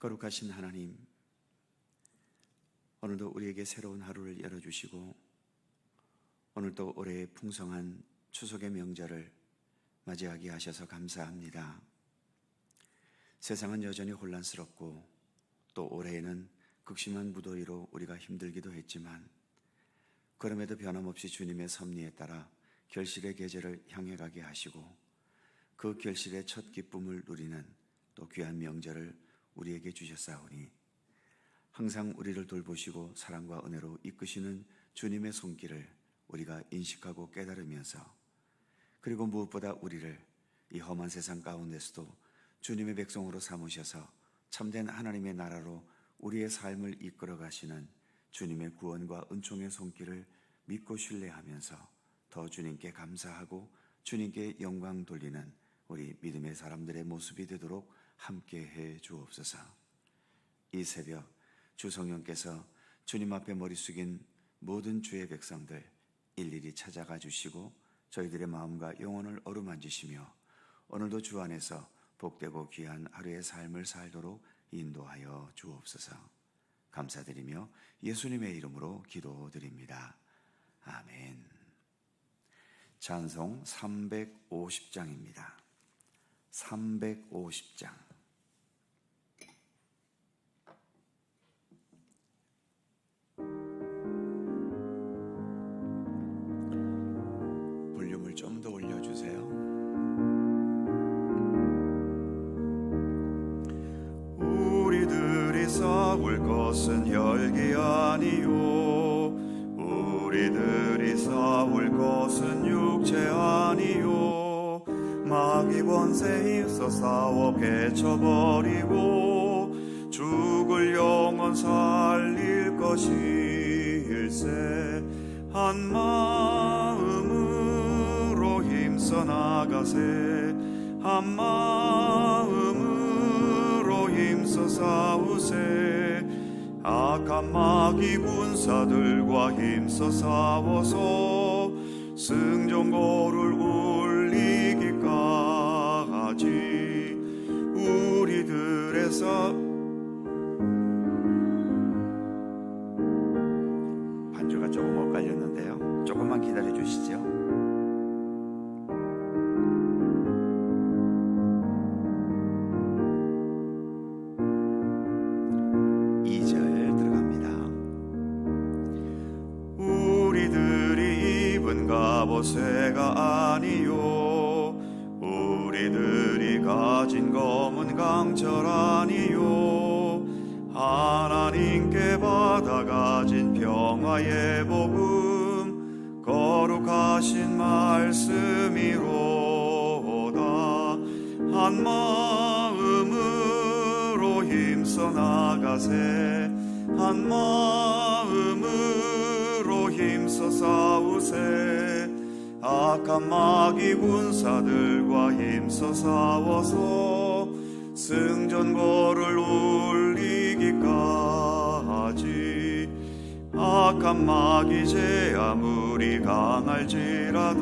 거룩하신 하나님, 오늘도 우리에게 새로운 하루를 열어주시고 오늘도 올해의 풍성한 추석의 명절을 맞이하게 하셔서 감사합니다. 세상은 여전히 혼란스럽고 또 올해에는 극심한 무더위로 우리가 힘들기도 했지만 그럼에도 변함없이 주님의 섭리에 따라 결실의 계절을 향해 가게 하시고 그 결실의 첫 기쁨을 누리는 또 귀한 명절을 우리에게 주셨사오니 항상 우리를 돌보시고 사랑과 은혜로 이끄시는 주님의 손길을 우리가 인식하고 깨달으면서 그리고 무엇보다 우리를 이 험한 세상 가운데서도 주님의 백성으로 삼으셔서 참된 하나님의 나라로 우리의 삶을 이끌어 가시는 주님의 구원과 은총의 손길을 믿고 신뢰하면서 더 주님께 감사하고 주님께 영광 돌리는 우리 믿음의 사람들의 모습이 되도록 함께해 주옵소서. 이 새벽 주 성령께서 주님 앞에 머리 숙인 모든 주의 백성들 일일이 찾아가 주시고 저희들의 마음과 영혼을 어루만지시며 오늘도 주 안에서 복되고 귀한 하루의 삶을 살도록 인도하여 주옵소서. 감사드리며 예수님의 이름으로 기도드립니다. 아멘. 찬송 350장입니다. 350장. 볼륨을 좀 더 올려주세요. 우리들이 싸울 것은 혈기 아니요, 우리들이 싸울 것은 육체 아니요, 마귀 권세 힘써 싸워 개쳐버리고 죽을 영혼 살릴 것일세. 한 마음으로 힘써 나가세, 한 마음으로 힘써 싸우세. 악한 마귀 군사들과 힘써 싸워서 승전고를 울리기까지 우리들의 반주가 조금 엇갈렸는데요, 조금만 기다려 주시죠. 갑옷새가 아니요, 우리들이 가진 검은 강철 아니요, 하나님께 받아 가진 평화의 복음 거룩하신 말씀이로다. 한 마음으로 힘써 나가세, 한 마음으로 힘써 싸우세. 악한 마귀 군사들과 힘써 싸워서 승전고를 울리기까지. 악한 마귀 제 아무리 강할지라도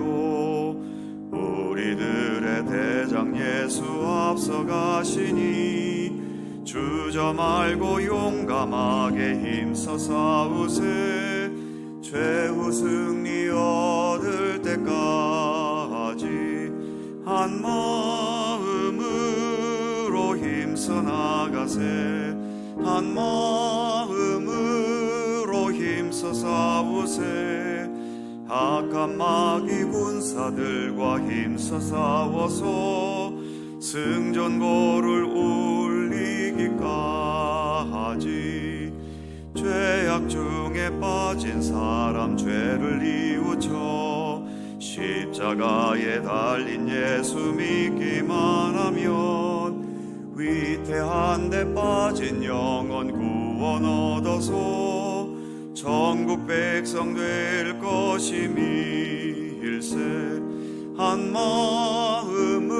우리들의 대장 예수 앞서 가시니 주저 말고 용감하게 힘써 싸우세. 최후 승리 얻을 때까지 한 마음으로 힘써 나가세, 한 마음으로 힘써 싸우세. 악한 마귀 군사들과 힘써 싸워서 승전고를 울리기까지. 죄악 중에 빠진 사람 죄를 뉘우쳐 십자가에 달린 예수 믿기만 하면 위태한 데 빠진 영혼 구원 얻어서 천국 백성 될 것임일세. 한 마음으로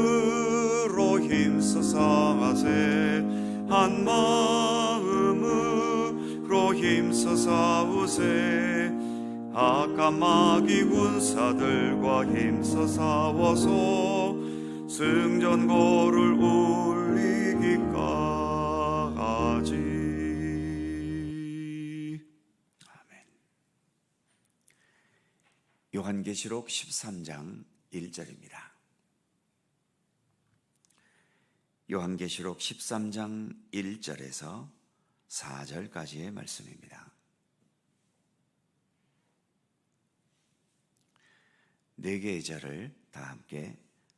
힘써 싸하세, 한 마음으로 힘써 싸우세. 악한 마귀 군사들과 힘써 싸워서 승전고를 울리기까지. 아멘. 요한계시록 13장 1절입니다. 요한계시록 13장 1절에서 4절까지의 말씀입니다. 네 개의 절을 다 함께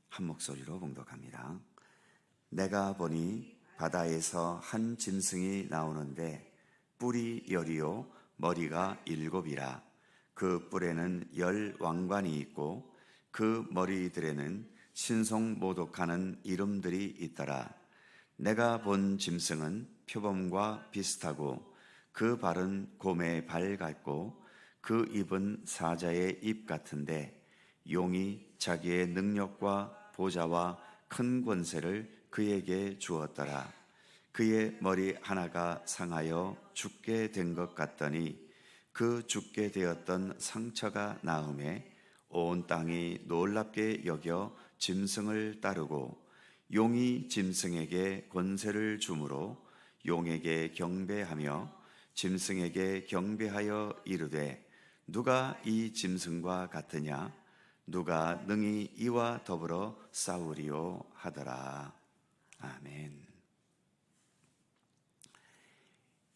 한 목소리로 봉독합니다. 내가 보니 바다에서 한 짐승이 나오는데 뿔이 10이요 머리가 7이라. 그 뿔에는 10 왕관이 있고 그 머리들에는 신성모독하는 이름들이 있더라. 내가 본 짐승은 표범과 비슷하고 그 발은 곰의 발 같고 그 입은 사자의 입 같은데 용이 자기의 능력과 보좌와 큰 권세를 그에게 주었더라. 그의 머리 하나가 상하여 죽게 된 것 같더니 그 죽게 되었던 상처가 나음에 온 땅이 놀랍게 여겨 짐승을 따르고 용이 짐승에게 권세를 주므로 용에게 경배하며 짐승에게 경배하여 이르되 누가 이 짐승과 같으냐? 누가 능히 이와 더불어 싸우리요 하더라. 아멘.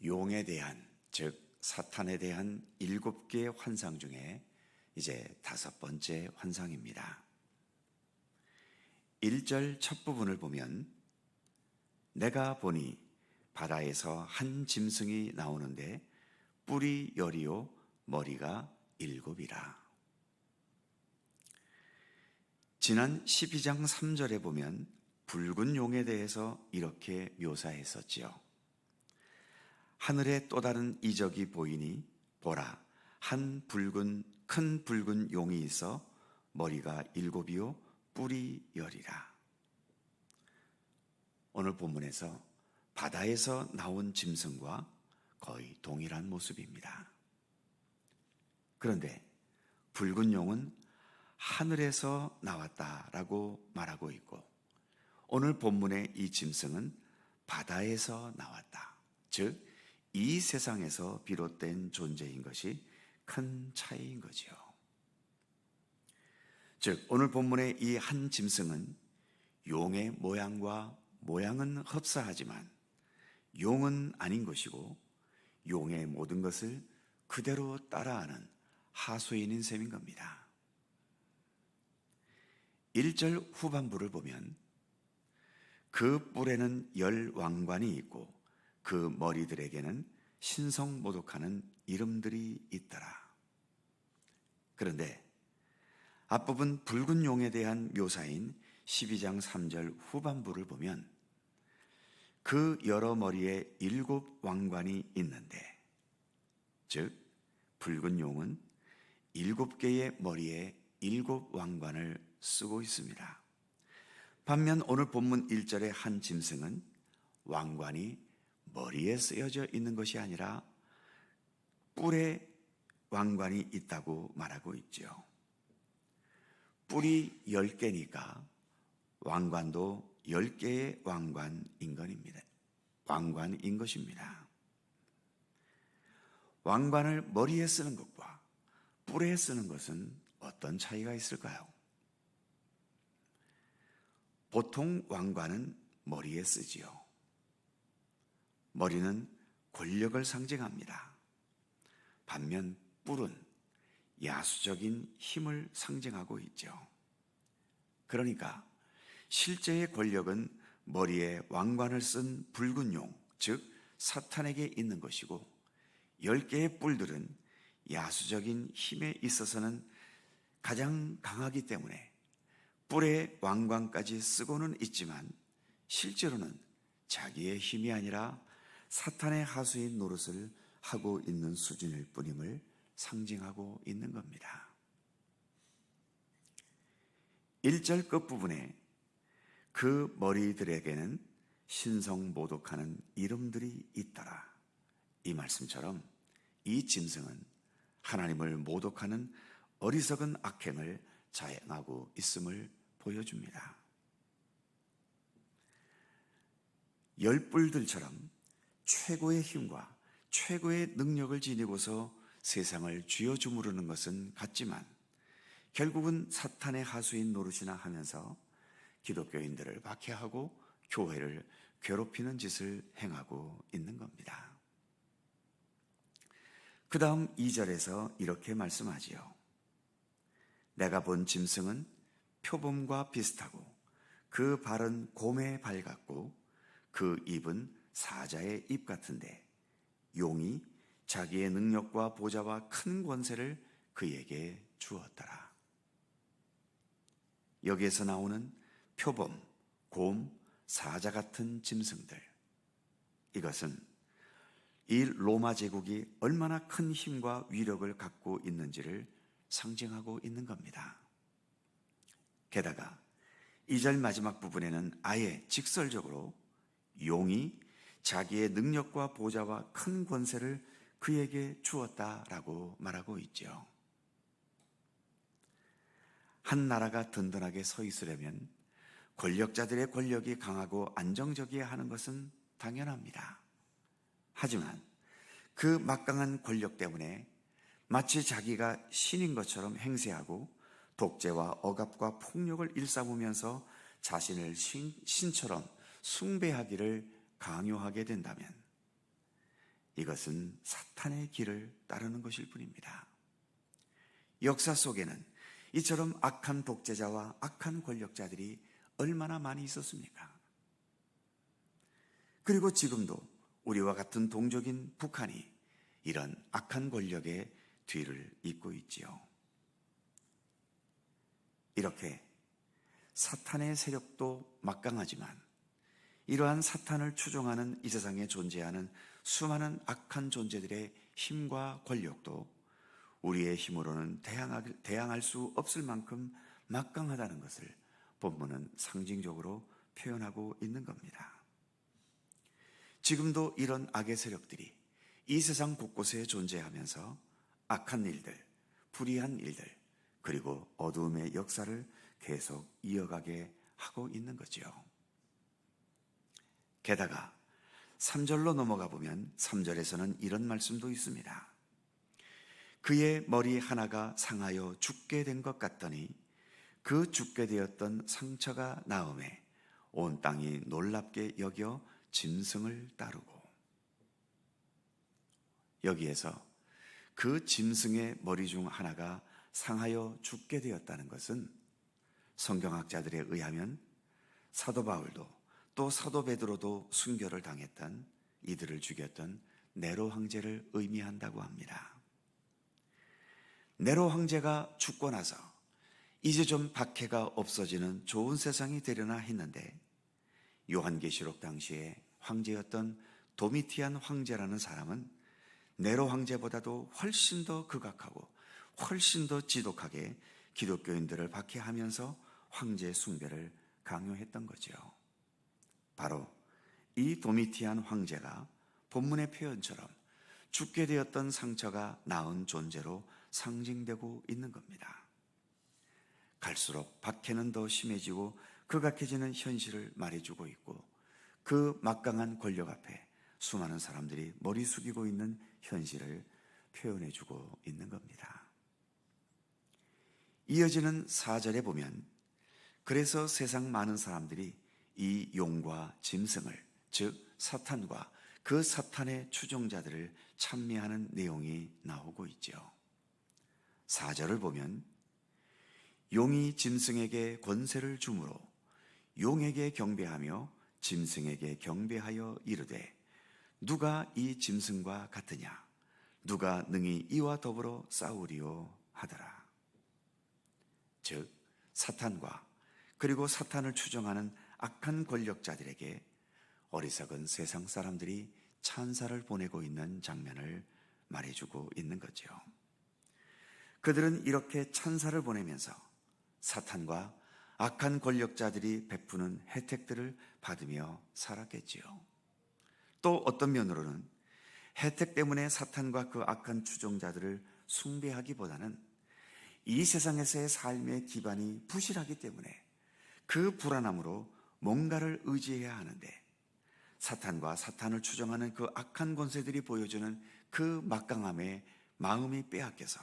용에 대한, 즉 사탄에 대한 7개의 환상 중에 이제 5번째 환상입니다. 1절 첫 부분을 보면 내가 보니 바다에서 한 짐승이 나오는데 뿔이 10이요 머리가 7이라. 지난 12장 3절에 보면 붉은 용에 대해서 이렇게 묘사했었지요. 하늘에 또 다른 이적이 보이니 보라, 큰 붉은 용이 있어 머리가 7이요 뿔이 10이라. 오늘 본문에서 바다에서 나온 짐승과 거의 동일한 모습입니다. 그런데 붉은 용은 하늘에서 나왔다라고 말하고 있고 오늘 본문의 이 짐승은 바다에서 나왔다. 즉, 이 세상에서 비롯된 존재인 것이 큰 차이인 거지요. 즉, 오늘 본문의 이 한 짐승은 용의 모양은 흡사하지만 용은 아닌 것이고 용의 모든 것을 그대로 따라하는 하수인인 셈인 겁니다. 1절 후반부를 보면 그 뿔에는 10 왕관이 있고 그 머리들에게는 신성모독하는 이름들이 있더라. 그런데 앞부분 붉은 용에 대한 묘사인 12장 3절 후반부를 보면 그 여러 머리에 7 왕관이 있는데, 즉 붉은 용은 7개의 머리에 7 왕관을 쓰고 있습니다. 반면 오늘 본문 1절의 한 짐승은 왕관이 머리에 쓰여져 있는 것이 아니라 뿔에 왕관이 있다고 말하고 있죠. 뿔이 10개니까 왕관도 10개의 왕관인 것입니다. 왕관을 머리에 쓰는 것과 뿔에 쓰는 것은 어떤 차이가 있을까요? 보통 왕관은 머리에 쓰지요. 머리는 권력을 상징합니다. 반면 뿔은 야수적인 힘을 상징하고 있죠. 그러니까 실제의 권력은 머리에 왕관을 쓴 붉은 용, 즉 사탄에게 있는 것이고 10개의 뿔들은 야수적인 힘에 있어서는 가장 강하기 때문에 뿔에 왕관까지 쓰고는 있지만 실제로는 자기의 힘이 아니라 사탄의 하수인 노릇을 하고 있는 수준일 뿐임을 상징하고 있는 겁니다. 1절 끝부분에 그 머리들에게는 신성모독하는 이름들이 있더라. 이 말씀처럼 이 짐승은 하나님을 모독하는 어리석은 악행을 자행하고 있음을 보여줍니다. 10뿔들처럼 최고의 힘과 최고의 능력을 지니고서 세상을 쥐어주무르는 것은 같지만 결국은 사탄의 하수인 노릇이나 하면서 기독교인들을 박해하고 교회를 괴롭히는 짓을 행하고 있는 겁니다. 그 다음 2절에서 이렇게 말씀하지요. 내가 본 짐승은 표범과 비슷하고 그 발은 곰의 발 같고 그 입은 사자의 입 같은데 용이 자기의 능력과 보좌와 큰 권세를 그에게 주었더라. 여기에서 나오는 표범, 곰, 사자 같은 짐승들, 이것은 이 로마 제국이 얼마나 큰 힘과 위력을 갖고 있는지를 상징하고 있는 겁니다. 게다가 2절 마지막 부분에는 아예 직설적으로 용이 자기의 능력과 보좌와 큰 권세를 그에게 주었다라고 말하고 있죠. 한 나라가 든든하게 서 있으려면 권력자들의 권력이 강하고 안정적이어야 하는 것은 당연합니다. 하지만 그 막강한 권력 때문에 마치 자기가 신인 것처럼 행세하고 독재와 억압과 폭력을 일삼으면서 자신을 신처럼 숭배하기를 강요하게 된다면 이것은 사탄의 길을 따르는 것일 뿐입니다. 역사 속에는 이처럼 악한 독재자와 악한 권력자들이 얼마나 많이 있었습니까? 그리고 지금도 우리와 같은 동족인 북한이 이런 악한 권력의 뒤를 잇고 있지요. 이렇게 사탄의 세력도 막강하지만 이러한 사탄을 추종하는 이 세상에 존재하는 수많은 악한 존재들의 힘과 권력도 우리의 힘으로는 대항할 수 없을 만큼 막강하다는 것을 본문은 상징적으로 표현하고 있는 겁니다. 지금도 이런 악의 세력들이 이 세상 곳곳에 존재하면서 악한 일들, 불의한 일들, 그리고 어두움의 역사를 계속 이어가게 하고 있는 거지요. 게다가 3절로 넘어가 보면 3절에서는 이런 말씀도 있습니다. 그의 머리 하나가 상하여 죽게 된 것 같더니 그 죽게 되었던 상처가 나음에 온 땅이 놀랍게 여겨 짐승을 따르고, 여기에서 그 짐승의 머리 중 하나가 상하여 죽게 되었다는 것은 성경학자들에 의하면 사도 바울도 또 사도 베드로도 순교를 당했던, 이들을 죽였던 네로 황제를 의미한다고 합니다. 네로 황제가 죽고 나서 이제 좀 박해가 없어지는 좋은 세상이 되려나 했는데 요한계시록 당시에 황제였던 도미티안 황제라는 사람은 네로 황제보다도 훨씬 더 극악하고 훨씬 더 지독하게 기독교인들을 박해하면서 황제 숭배를 강요했던 거죠. 바로 이 도미티안 황제가 본문의 표현처럼 죽게 되었던 상처가 나은 존재로 상징되고 있는 겁니다. 갈수록 박해는 더 심해지고 극악해지는 현실을 말해주고 있고 그 막강한 권력 앞에 수많은 사람들이 머리 숙이고 있는 현실을 표현해주고 있는 겁니다. 이어지는 4절에 보면 그래서 세상 많은 사람들이 이 용과 짐승을, 즉 사탄과 그 사탄의 추종자들을 찬미하는 내용이 나오고 있죠. 4절을 보면 용이 짐승에게 권세를 주므로 용에게 경배하며 짐승에게 경배하여 이르되 누가 이 짐승과 같으냐, 누가 능히 이와 더불어 싸우리요 하더라. 즉 사탄과 그리고 사탄을 추종하는 악한 권력자들에게 어리석은 세상 사람들이 찬사를 보내고 있는 장면을 말해주고 있는 거죠. 그들은 이렇게 찬사를 보내면서 사탄과 악한 권력자들이 베푸는 혜택들을 받으며 살았겠지요. 또 어떤 면으로는 혜택 때문에 사탄과 그 악한 추종자들을 숭배하기보다는 이 세상에서의 삶의 기반이 부실하기 때문에 그 불안함으로 뭔가를 의지해야 하는데 사탄과 사탄을 추종하는 그 악한 권세들이 보여주는 그 막강함에 마음이 빼앗겨서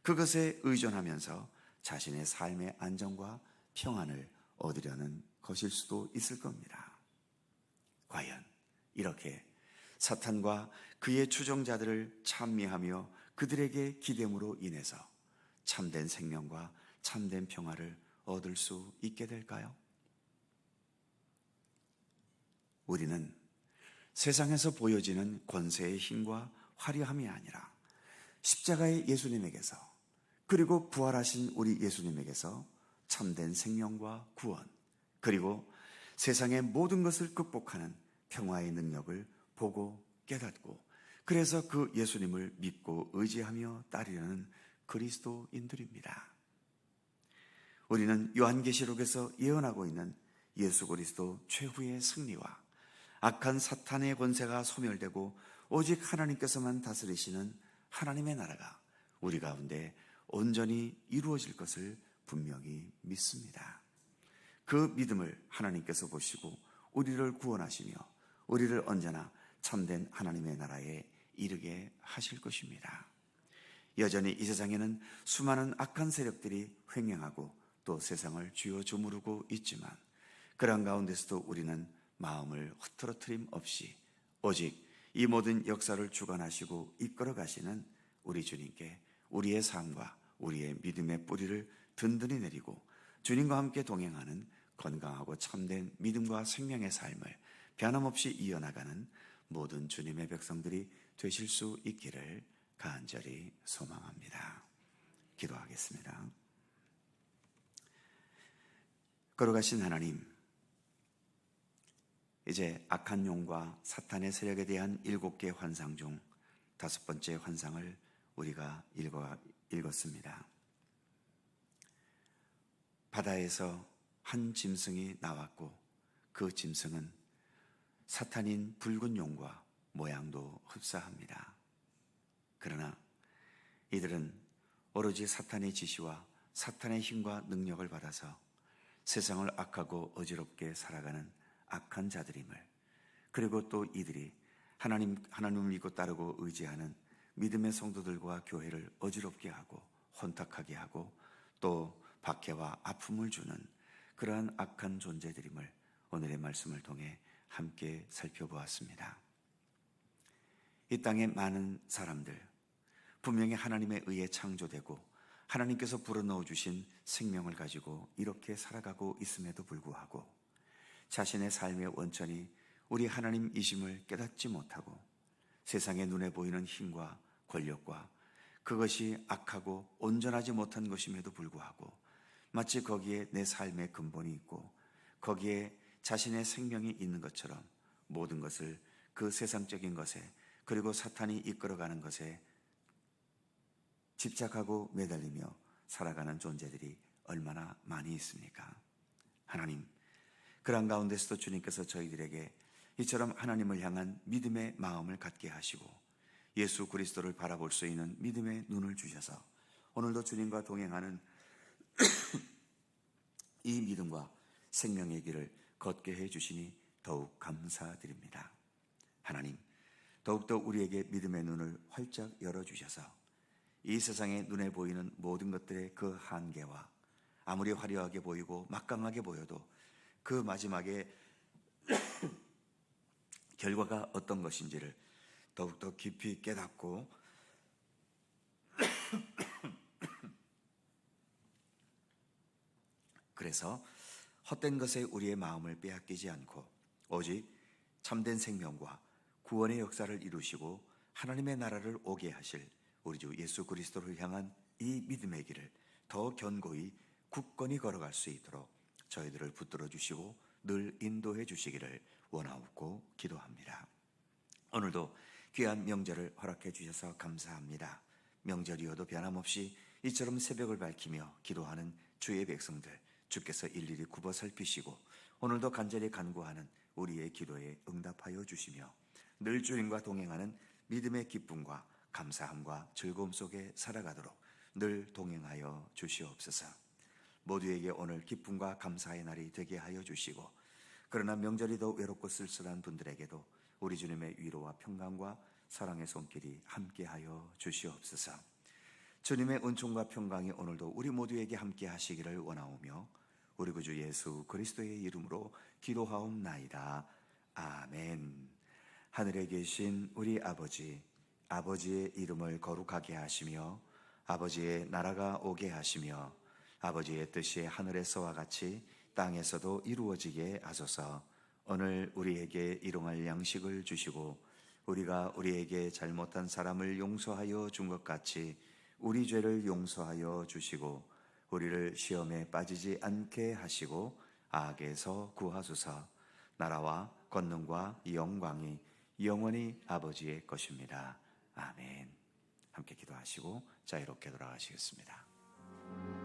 그것에 의존하면서 자신의 삶의 안정과 평안을 얻으려는 것일 수도 있을 겁니다. 과연 이렇게 사탄과 그의 추종자들을 찬미하며 그들에게 기됨으로 인해서 참된 생명과 참된 평화를 얻을 수 있게 될까요? 우리는 세상에서 보여지는 권세의 힘과 화려함이 아니라 십자가의 예수님에게서, 그리고 부활하신 우리 예수님에게서 참된 생명과 구원, 그리고 세상의 모든 것을 극복하는 평화의 능력을 보고 깨닫고, 그래서 그 예수님을 믿고 의지하며 따르려는 그리스도인들입니다. 우리는 요한계시록에서 예언하고 있는 예수 그리스도 최후의 승리와 악한 사탄의 권세가 소멸되고 오직 하나님께서만 다스리시는 하나님의 나라가 우리 가운데 온전히 이루어질 것을 분명히 믿습니다. 그 믿음을 하나님께서 보시고 우리를 구원하시며 우리를 언제나 참된 하나님의 나라에 이르게 하실 것입니다. 여전히 이 세상에는 수많은 악한 세력들이 횡행하고 또 세상을 쥐어 주무르고 있지만, 그런 가운데서도 우리는 마음을 흐트러트림 없이 오직 이 모든 역사를 주관하시고 이끌어 가시는 우리 주님께 우리의 삶과 우리의 믿음의 뿌리를 든든히 내리고 주님과 함께 동행하는 건강하고 참된 믿음과 생명의 삶을 변함없이 이어나가는 모든 주님의 백성들이 되실 수 있기를 간절히 소망합니다. 기도하겠습니다. 거룩하신 하나님, 이제 악한 용과 사탄의 세력에 대한 7개의 환상 중 5번째 환상을 우리가 읽었습니다. 바다에서 한 짐승이 나왔고 그 짐승은 사탄인 붉은 용과 모양도 흡사합니다. 그러나 이들은 오로지 사탄의 지시와 사탄의 힘과 능력을 받아서 세상을 악하고 어지럽게 살아가는 악한 자들임을, 그리고 또 이들이 하나님을 믿고 따르고 의지하는 믿음의 성도들과 교회를 어지럽게 하고 혼탁하게 하고 또 박해와 아픔을 주는 그러한 악한 존재들임을 오늘의 말씀을 통해 함께 살펴보았습니다. 이 땅의 많은 사람들, 분명히 하나님에 의해 창조되고 하나님께서 불어넣어 주신 생명을 가지고 이렇게 살아가고 있음에도 불구하고 자신의 삶의 원천이 우리 하나님이심을 깨닫지 못하고 세상의 눈에 보이는 힘과 권력과 그것이 악하고 온전하지 못한 것임에도 불구하고 마치 거기에 내 삶의 근본이 있고 거기에 자신의 생명이 있는 것처럼 모든 것을 그 세상적인 것에, 그리고 사탄이 이끌어가는 것에 집착하고 매달리며 살아가는 존재들이 얼마나 많이 있습니까? 하나님, 그런 가운데서도 주님께서 저희들에게 이처럼 하나님을 향한 믿음의 마음을 갖게 하시고 예수 그리스도를 바라볼 수 있는 믿음의 눈을 주셔서 오늘도 주님과 동행하는 이 믿음과 생명의 길을 걷게 해주시니 더욱 감사드립니다. 하나님, 더욱더 우리에게 믿음의 눈을 활짝 열어주셔서 이 세상에 눈에 보이는 모든 것들의 그 한계와 아무리 화려하게 보이고 막강하게 보여도 그 마지막에 결과가 어떤 것인지를 더욱더 깊이 깨닫고 그래서 헛된 것에 우리의 마음을 빼앗기지 않고 오직 참된 생명과 구원의 역사를 이루시고 하나님의 나라를 오게 하실 우리 주 예수 그리스도를 향한 이 믿음의 길을 더 견고히 굳건히 걸어갈 수 있도록 저희들을 붙들어 주시고 늘 인도해 주시기를 원하옵고 기도합니다. 오늘도 귀한 명절을 허락해 주셔서 감사합니다. 명절이어도 변함없이 이처럼 새벽을 밝히며 기도하는 주의 백성들, 주께서 일일이 굽어 살피시고 오늘도 간절히 간구하는 우리의 기도에 응답하여 주시며 늘 주님과 동행하는 믿음의 기쁨과 감사함과 즐거움 속에 살아가도록 늘 동행하여 주시옵소서. 모두에게 오늘 기쁨과 감사의 날이 되게 하여 주시고 그러나 명절이 더 외롭고 쓸쓸한 분들에게도 우리 주님의 위로와 평강과 사랑의 손길이 함께하여 주시옵소서. 주님의 은총과 평강이 오늘도 우리 모두에게 함께 하시기를 원하오며 우리 구주 예수 그리스도의 이름으로 기도하옵나이다. 아멘. 하늘에 계신 우리 아버지, 아버지의 이름을 거룩하게 하시며 아버지의 나라가 오게 하시며 아버지의 뜻이 하늘에서와 같이 땅에서도 이루어지게 하소서. 오늘 우리에게 일용할 양식을 주시고 우리가 우리에게 잘못한 사람을 용서하여 준 것 같이 우리 죄를 용서하여 주시고 우리를 시험에 빠지지 않게 하시고 악에서 구하소서. 나라와 권능과 영광이 영원히 아버지의 것입니다. 아멘. 함께 기도하시고 자유롭게 돌아가시겠습니다.